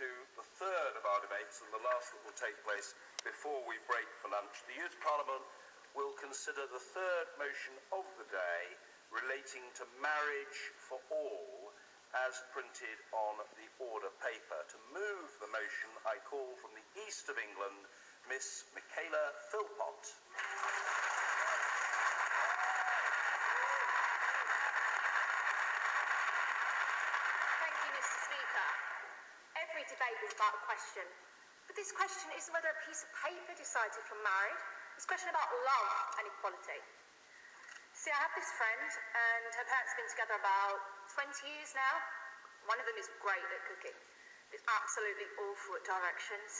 to the third of our debates, and the last that will take place before we break for lunch. The Youth Parliament will consider the third motion of the day relating to marriage for all, as printed on the order paper. To move the motion, I call from the east of England, Miss Michaella Philpot. Thank you, Mr. Speaker. Every debate is about a question, but this question isn't whether a piece of paper decides if you're married. It's a question about love and equality. See, I have this friend, and her parents have been together about 20 years now. One of them is great at cooking. It's absolutely awful at directions.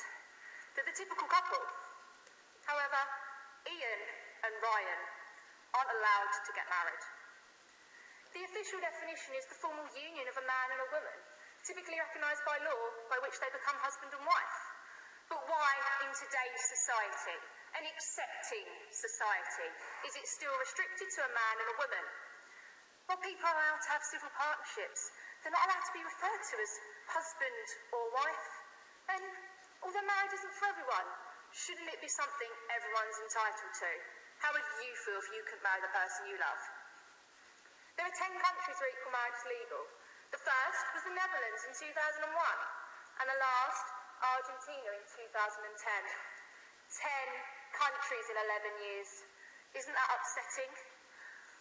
They're the typical couple. However, Ian and Ryan aren't allowed to get married. The official definition is the formal union of a man and a woman, typically recognised by law, by which they become husband and wife. But why, in today's society, an accepting society, is it still restricted to a man and a woman? While people are allowed to have civil partnerships, they're not allowed to be referred to as husband or wife. And although marriage isn't for everyone, shouldn't it be something everyone's entitled to? How would you feel if you couldn't marry the person you love? There are 10 countries where equal marriage is legal. The first was the Netherlands in 2001, and the last, Argentina in 2010. 10 countries in 11 years. Isn't that upsetting?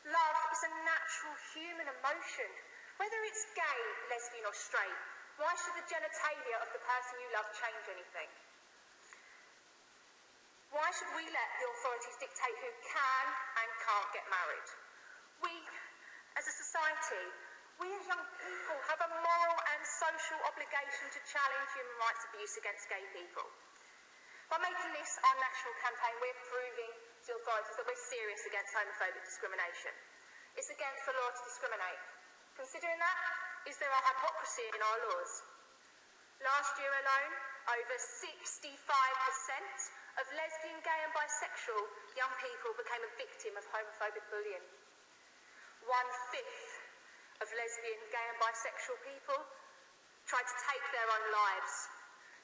Love is a natural human emotion. Whether it's gay, lesbian or straight, why should the genitalia of the person you love change anything? Why should we let the authorities dictate who can and can't get married? We, as a society, we as young people have a moral and social obligation to challenge human rights abuse against gay people. By making this our national campaign, we're proving to the authorities that we're serious against homophobic discrimination. It's against the law to discriminate. Considering that, is there a hypocrisy in our laws? Last year alone, over 65% of lesbian, gay and bisexual young people became a victim of homophobic bullying. 1/5 of lesbian, gay and bisexual people tried to take their own lives.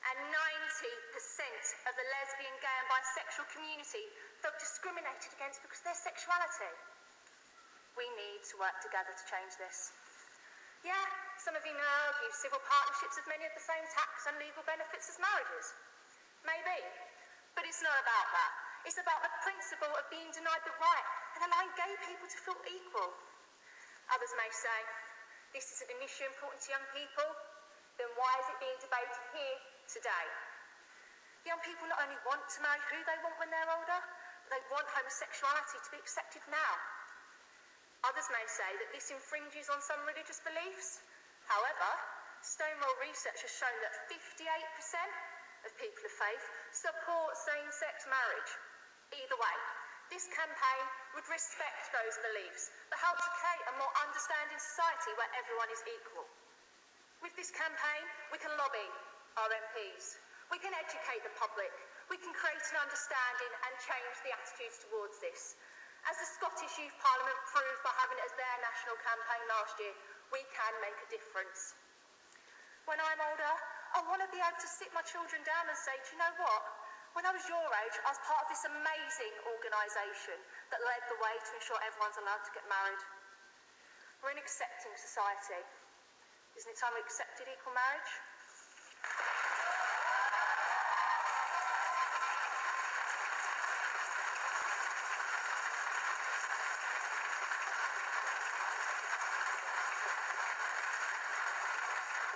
And 90% of the lesbian, gay and bisexual community felt discriminated against because of their sexuality. We need to work together to change this. Yeah, some of you may argue civil partnerships have many of the same tax and legal benefits as marriages. Maybe, but it's not about that. It's about the principle of being denied the right and allowing gay people to feel equal. Others may say, this isn't an issue important to young people, then why is it being debated here today? Young people not only want to marry who they want when they're older, but they want homosexuality to be accepted now. Others may say that this infringes on some religious beliefs. However, Stonewall research has shown that 58% of people of faith support same-sex marriage. Either way, this campaign would respect those beliefs, but help to create a more understanding society where everyone is equal. With this campaign, we can lobby our MPs, we can educate the public, we can create an understanding and change the attitudes towards this. As the Scottish Youth Parliament proved by having it as their national campaign last year, we can make a difference. When I'm older, I want to be able to sit my children down and say, do you know what? When I was your age, I was part of this amazing organisation that led the way to ensure everyone's allowed to get married. We're an accepting society. Isn't it time we accepted equal marriage?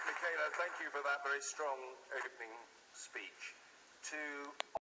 Michaella, thank you for that very strong opening speech. To